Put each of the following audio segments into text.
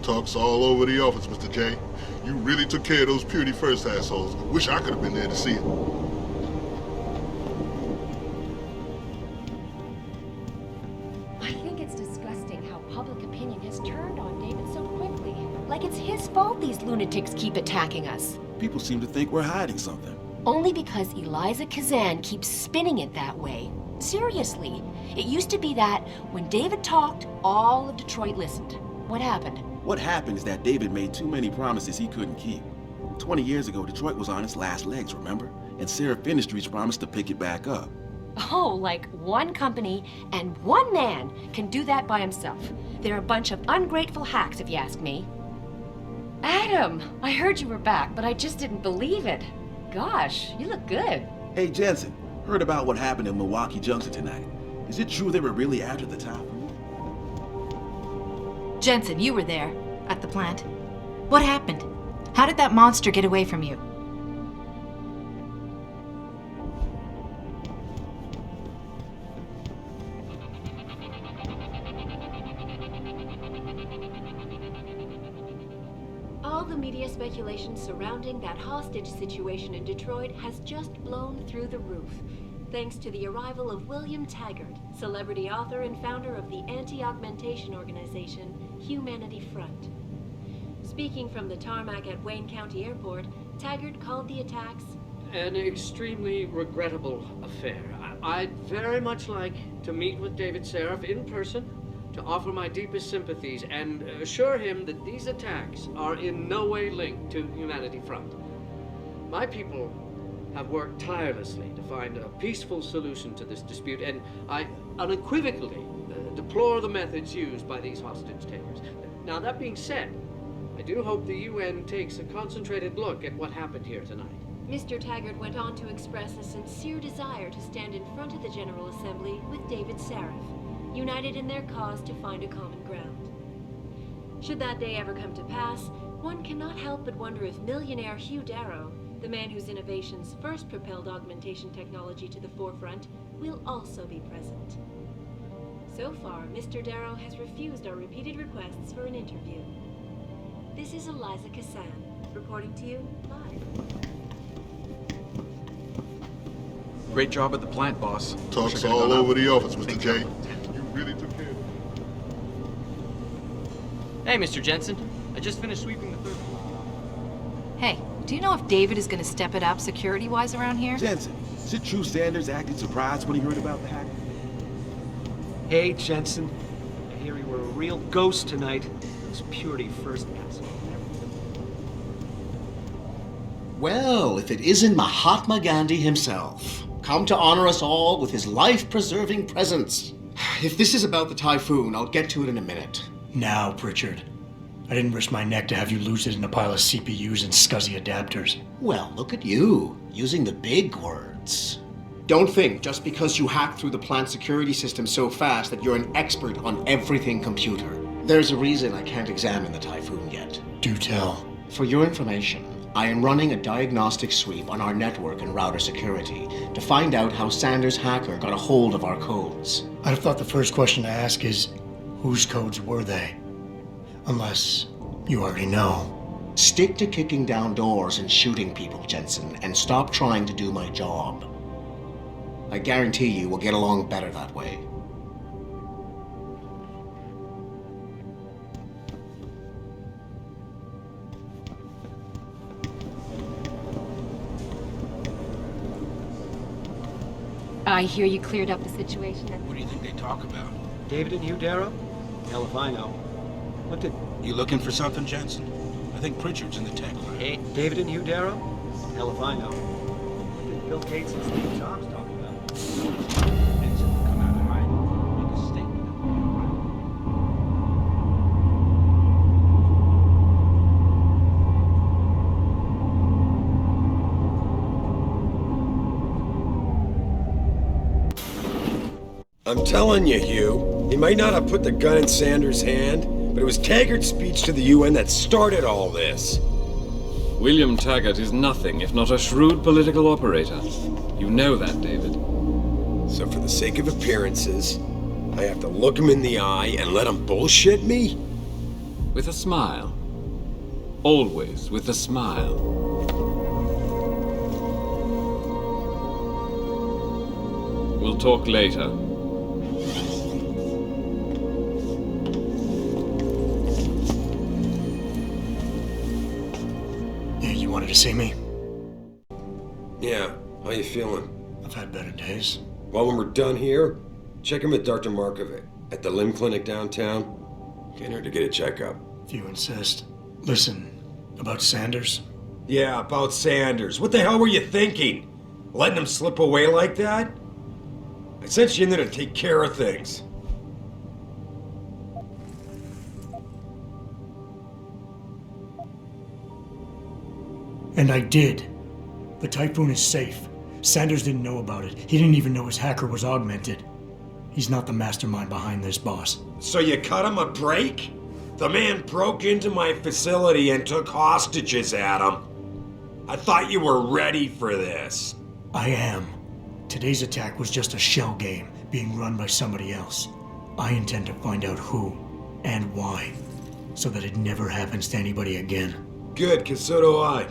Talks all over the office, Mr. J. You really took care of those Purity First assholes. Wish I could have been there to see it. I think it's disgusting how public opinion has turned on David so quickly. Like it's his fault these lunatics keep attacking us. People seem to think we're hiding something. Only because Eliza Kazan keeps spinning it that way. Seriously, it used to be that when David talked, all of Detroit listened. What happened? What happened is that David made too many promises he couldn't keep. 20 years ago, Detroit was on its last legs, remember? And Seraph Industries promised to pick it back up. Oh, like one company and one man can do that by himself. They're a bunch of ungrateful hacks, if you ask me. Adam, I heard you were back, but I just didn't believe it. Gosh, you look good. Hey, Jensen, heard about what happened in Milwaukee Junction tonight. Is it true they were really after the typhoon? Jensen, you were there, at the plant. What happened? How did that monster get away from you? All the media speculation surrounding that hostage situation in Detroit has just blown through the roof, thanks to the arrival of William Taggart, celebrity author and founder of the anti-augmentation organization Humanity Front. Speaking from the tarmac at Wayne County Airport, Taggart called the attacks an extremely regrettable affair. I'd very much like to meet with David Seraph in person to offer my deepest sympathies and assure him that these attacks are in no way linked to Humanity Front. My people have worked tirelessly to find a peaceful solution to this dispute, and I unequivocally deplore the methods used by these hostage takers. Now, that being said, I do hope the UN takes a concentrated look at what happened here tonight. Mr. Taggart went on to express a sincere desire to stand in front of the General Assembly with David Seraph, united in their cause to find a common ground. Should that day ever come to pass, one cannot help but wonder if millionaire Hugh Darrow, the man whose innovations first propelled augmentation technology to the forefront, will also be present. So far, Mr. Darrow has refused our repeated requests for an interview. This is Eliza Kazan, reporting to you live. Great job at the plant, boss. Talks all over the office, Mr. J. You really took care of it. Hey, Mr. Jensen. I just finished sweeping the third floor. Hey, do you know if David is going to step it up security-wise around here? Jensen, is it true Sanders acted surprised when he heard about the hack? Hey, Jensen. I hear you were a real ghost tonight. Those Purity First guys. Well, if it isn't Mahatma Gandhi himself, come to honor us all with his life-preserving presence. If this is about the typhoon, I'll get to it in a minute. Now, Pritchard. I didn't risk my neck to have you lose it in a pile of CPUs and scuzzy adapters. Well, look at you, using the big words. Don't think just because you hacked through the plant security system so fast that you're an expert on everything computer. There's a reason I can't examine the typhoon yet. Do tell. For your information, I am running a diagnostic sweep on our network and router security to find out how Sanders' hacker got a hold of our codes. I'd have thought the first question to ask is, whose codes were they? Unless you already know. Stick to kicking down doors and shooting people, Jensen, and stop trying to do my job. I guarantee you we'll get along better that way. I hear you cleared up the situation. What do you think they talk about? David and Hugh Darrow? Hell if I know. What did... You looking for something, Jensen? I think Pritchard's in the tech lab. Hey, David and Hugh Darrow? Hell if I know. What did Bill Gates and Steve Jobs talk about? Jensen will come out and hide. Make a statement. I'm telling you, Hugh, he might not have put the gun in Sanders' hand, but it was Taggart's speech to the UN that started all this. William Taggart is nothing if not a shrewd political operator. You know that, David. So for the sake of appearances, I have to look him in the eye and let him bullshit me? With a smile. Always with a smile. We'll talk later. Yeah, you wanted to see me? Yeah, how you feeling? I've had better days. Well, when we're done here, check in with Dr. Markovic at the limb clinic downtown. Get her to get a checkup. If you insist. Listen, about Sanders? Yeah, about Sanders. What the hell were you thinking? Letting him slip away like that? I sent you in there to take care of things. And I did. The Typhoon is safe. Sanders didn't know about it. He didn't even know his hacker was augmented. He's not the mastermind behind this, boss. So you cut him a break? The man broke into my facility and took hostages at him. I thought you were ready for this. I am. Today's attack was just a shell game being run by somebody else. I intend to find out who and why, so that it never happens to anybody again. Good, 'cause so do I.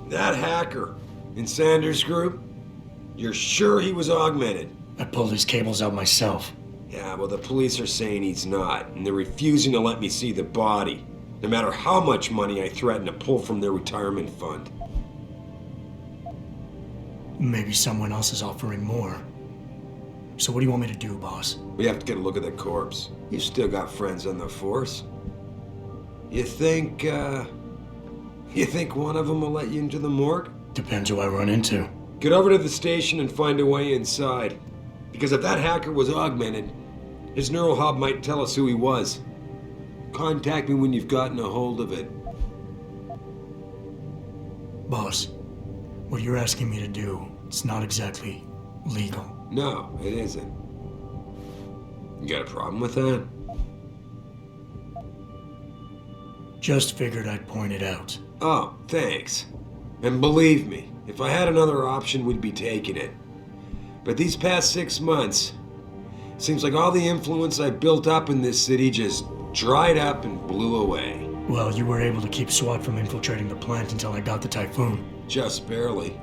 That hacker in Sanders' group, you're sure he was augmented? I pulled his cables out myself. Yeah, well, the police are saying he's not, and they're refusing to let me see the body, no matter how much money I threaten to pull from their retirement fund. Maybe someone else is offering more. So what do you want me to do, boss? We have to get a look at the corpse. You still got friends on the force. You think one of them will let you into the morgue? Depends who I run into. Get over to the station and find a way inside. Because if that hacker was augmented, his neural hub might tell us who he was. Contact me when you've gotten a hold of it. Boss, what you're asking me to do, it's not exactly legal. No, it isn't. You got a problem with that? Just figured I'd point it out. Oh, thanks. And believe me, if I had another option, we'd be taking it. But these past 6 months, seems like all the influence I built up in this city just dried up and blew away. Well, you were able to keep SWAT from infiltrating the plant until I got the Typhoon. Just barely.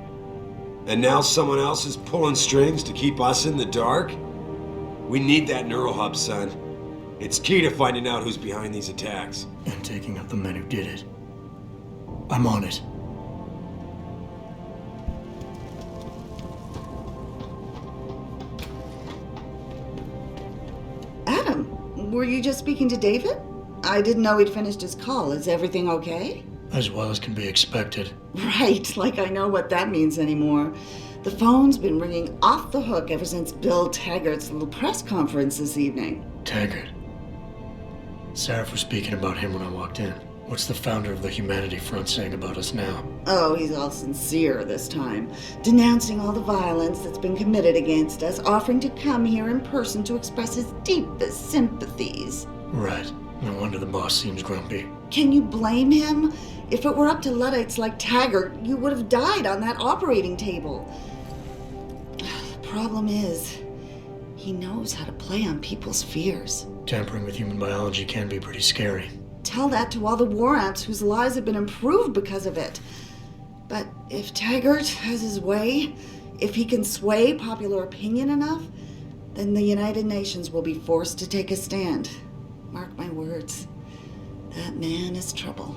And now someone else is pulling strings to keep us in the dark? We need that neural hub, son. It's key to finding out who's behind these attacks. And taking out the men who did it. I'm on it. Adam, were you just speaking to David? I didn't know he'd finished his call. Is everything okay? As well as can be expected. Right, like I know what that means anymore. The phone's been ringing off the hook ever since Bill Taggart's little press conference this evening. Taggart. Sarah was speaking about him when I walked in. What's the founder of the Humanity Front saying about us now? Oh, he's all sincere this time, denouncing all the violence that's been committed against us, offering to come here in person to express his deepest sympathies. Right. No wonder the boss seems grumpy. Can you blame him? If it were up to Luddites like Taggart, you would have died on that operating table. The problem is, he knows how to play on people's fears. Tampering with human biology can be pretty scary. Tell that to all the war ants whose lives have been improved because of it. But if Taggart has his way, if he can sway popular opinion enough, then the United Nations will be forced to take a stand. Mark my words, that man is trouble.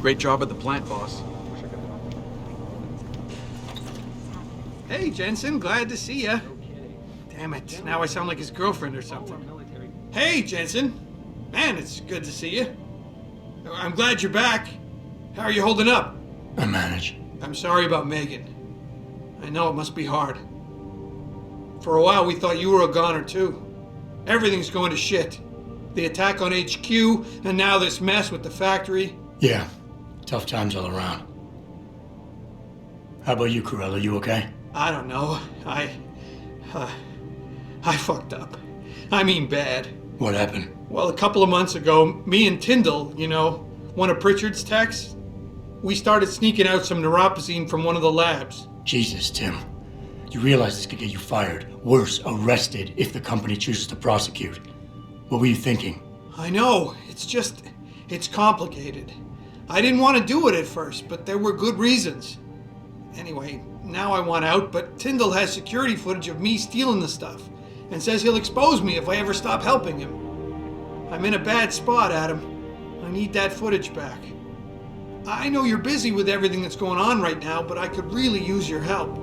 Great job at the plant, boss. Hey, Jensen, glad to see ya. Damn it, now I sound like his girlfriend or something. Hey, Jensen. Man, it's good to see you. I'm glad you're back. How are you holding up? I manage. I'm sorry about Megan. I know it must be hard. For a while we thought you were a goner too. Everything's going to shit. The attack on HQ, and now this mess with the factory. Yeah, tough times all around. How about you, Corella? You okay? I don't know. I fucked up. I mean bad. What happened? Well, a couple of months ago, me and Tyndall, you know, one of Pritchard's techs, we started sneaking out some neuropozyne from one of the labs. Jesus, Tim. You realize this could get you fired. Worse, arrested if the company chooses to prosecute. What were you thinking? I know. It's complicated. I didn't want to do it at first, but there were good reasons. Anyway, now I want out, but Tyndall has security footage of me stealing the stuff and says he'll expose me if I ever stop helping him. I'm in a bad spot, Adam. I need that footage back. I know you're busy with everything that's going on right now, but I could really use your help.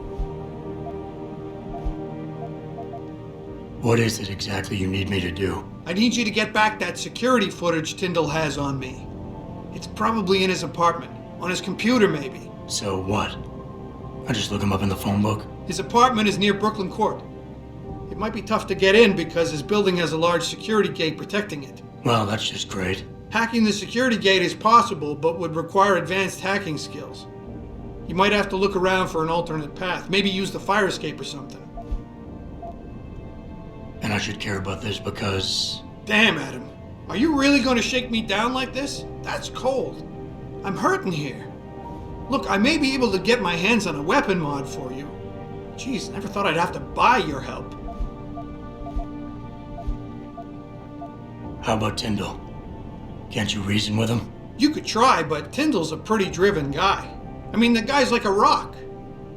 What is it exactly you need me to do? I need you to get back that security footage Tyndall has on me. It's probably in his apartment, on his computer maybe. So what? I just look him up in the phone book? His apartment is near Brooklyn Court. It might be tough to get in because his building has a large security gate protecting it. Well, that's just great. Hacking the security gate is possible, but would require advanced hacking skills. You might have to look around for an alternate path, maybe use the fire escape or something. And I should care about this because... Damn, Adam. Are you really going to shake me down like this? That's cold. I'm hurting here. Look, I may be able to get my hands on a weapon mod for you. Jeez, never thought I'd have to buy your help. How about Tyndall? Can't you reason with him? You could try, but Tyndall's a pretty driven guy. I mean, the guy's like a rock.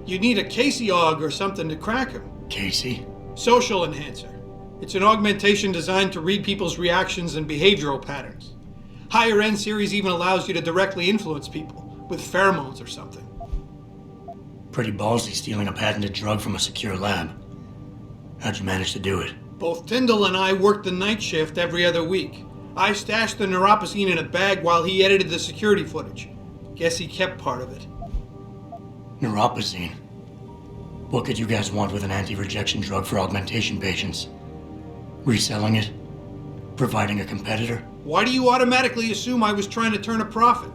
You need a Casey aug or something to crack him. Casey? Social enhancer. It's an augmentation designed to read people's reactions and behavioral patterns. Higher end series even allows you to directly influence people with pheromones or something. Pretty ballsy stealing a patented drug from a secure lab. How'd you manage to do it? Both Tyndall and I worked the night shift every other week. I stashed the neuropozyne in a bag while he edited the security footage. Guess he kept part of it. Neuropozyne? What could you guys want with an anti-rejection drug for augmentation patients? Reselling it? Providing a competitor? Why do you automatically assume I was trying to turn a profit?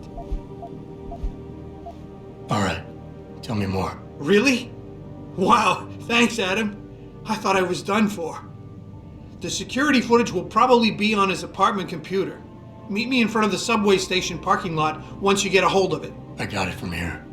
All right, tell me more. Really? Wow, thanks, Adam. I thought I was done for. The security footage will probably be on his apartment computer. Meet me in front of the subway station parking lot once you get a hold of it. I got it from here.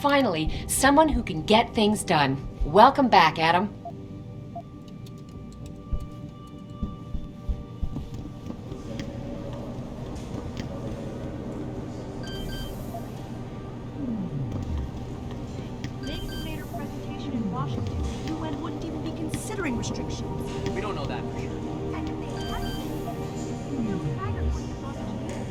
Finally, someone who can get things done. Welcome back, Adam. Megan made her presentation in Washington. The UN wouldn't even be considering restrictions. We don't know that for sure. And if they had Taggart wouldn't have gone to jail.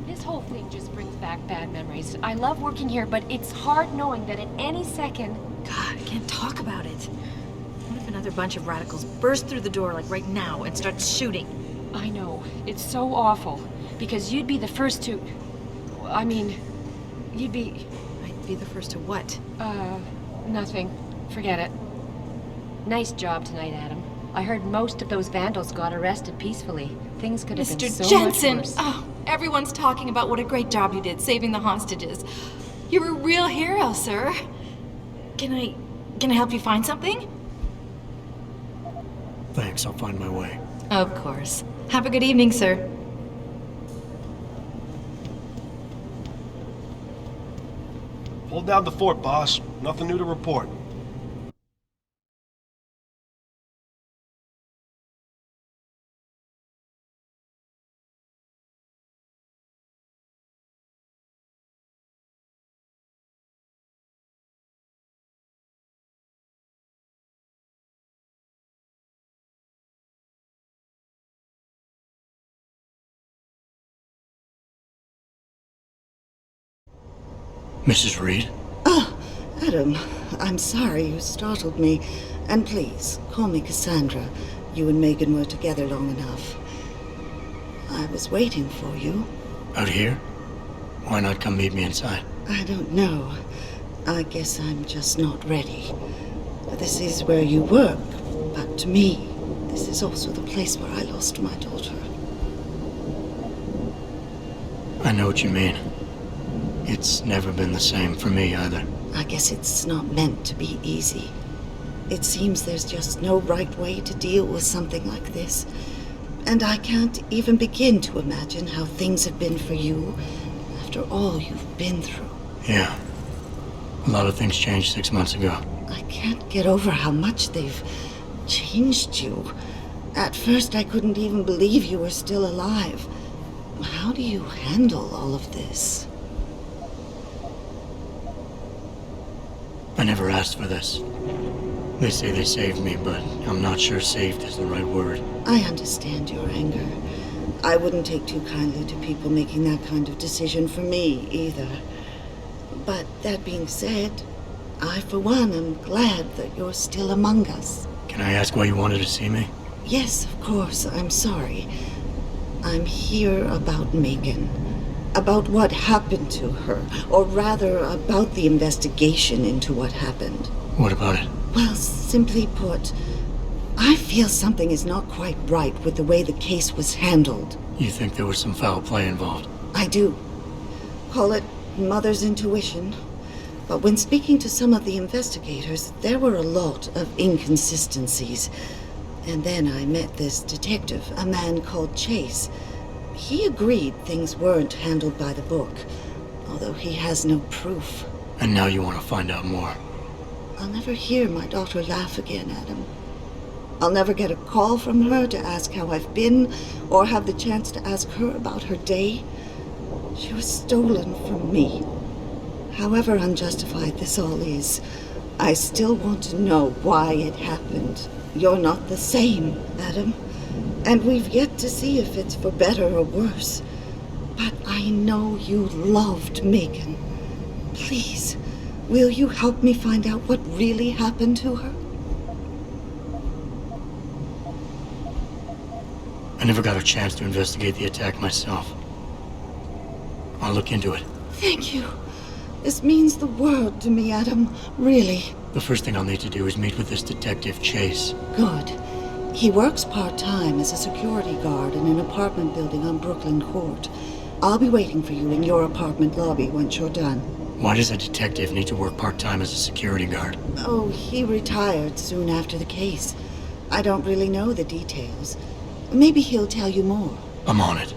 This whole thing just brings back bad memories. I love working here, but it's hard knowing that at any second... God, I can't talk about it. What if another bunch of radicals burst through the door, like right now, and start shooting? I know. It's so awful. Because you'd be the first to... I mean, you'd be... I'd be the first to what? Nothing. Forget it. Nice job tonight, Adam. I heard most of those vandals got arrested peacefully. Things could have been Mr. so Jensen! much worse. Oh, everyone's talking about what a great job you did saving the hostages. You're a real hero, sir. Can I help you find something? Thanks, I'll find my way. Of course. Have a good evening, sir. Hold down the fort, boss. Nothing new to report. Mrs. Reed? Oh, Adam, I'm sorry you startled me. And please, call me Cassandra. You and Megan were together long enough. I was waiting for you. Out here? Why not come meet me inside? I don't know. I guess I'm just not ready. This is where you work, but to me, this is also the place where I lost my daughter. I know what you mean. It's never been the same for me either. I guess it's not meant to be easy. It seems there's just no right way to deal with something like this. And I can't even begin to imagine how things have been for you after all you've been through. Yeah. A lot of things changed 6 months ago. I can't get over how much they've changed you. At first, I couldn't even believe you were still alive. How do you handle all of this? I never asked for this. They say they saved me, but I'm not sure saved is the right word. I understand your anger. I wouldn't take too kindly to people making that kind of decision for me, either. But that being said, I, for one, am glad that you're still among us. Can I ask why you wanted to see me? Yes, of course. I'm sorry. I'm here about Megan. About what happened to her. Or rather, about the investigation into what happened. What about it? Well, simply put, I feel something is not quite right with the way the case was handled. You think there was some foul play involved? I do. Call it mother's intuition. But when speaking to some of the investigators, there were a lot of inconsistencies. And then I met this detective, a man called Chase. He agreed things weren't handled by the book, although he has no proof. And now you want to find out more? I'll never hear my daughter laugh again, Adam. I'll never get a call from her to ask how I've been, or have the chance to ask her about her day. She was stolen from me. However unjustified this all is, I still want to know why it happened. You're not the same, Adam. And we've yet to see if it's for better or worse. But I know you loved Megan. Please, will you help me find out what really happened to her? I never got a chance to investigate the attack myself. I'll look into it. Thank you. This means the world to me, Adam. Really. The first thing I'll need to do is meet with this detective, Chase. Good. He works part-time as a security guard in an apartment building on Brooklyn Court. I'll be waiting for you in your apartment lobby once you're done. Why does a detective need to work part-time as a security guard? Oh, he retired soon after the case. I don't really know the details. Maybe he'll tell you more. I'm on it.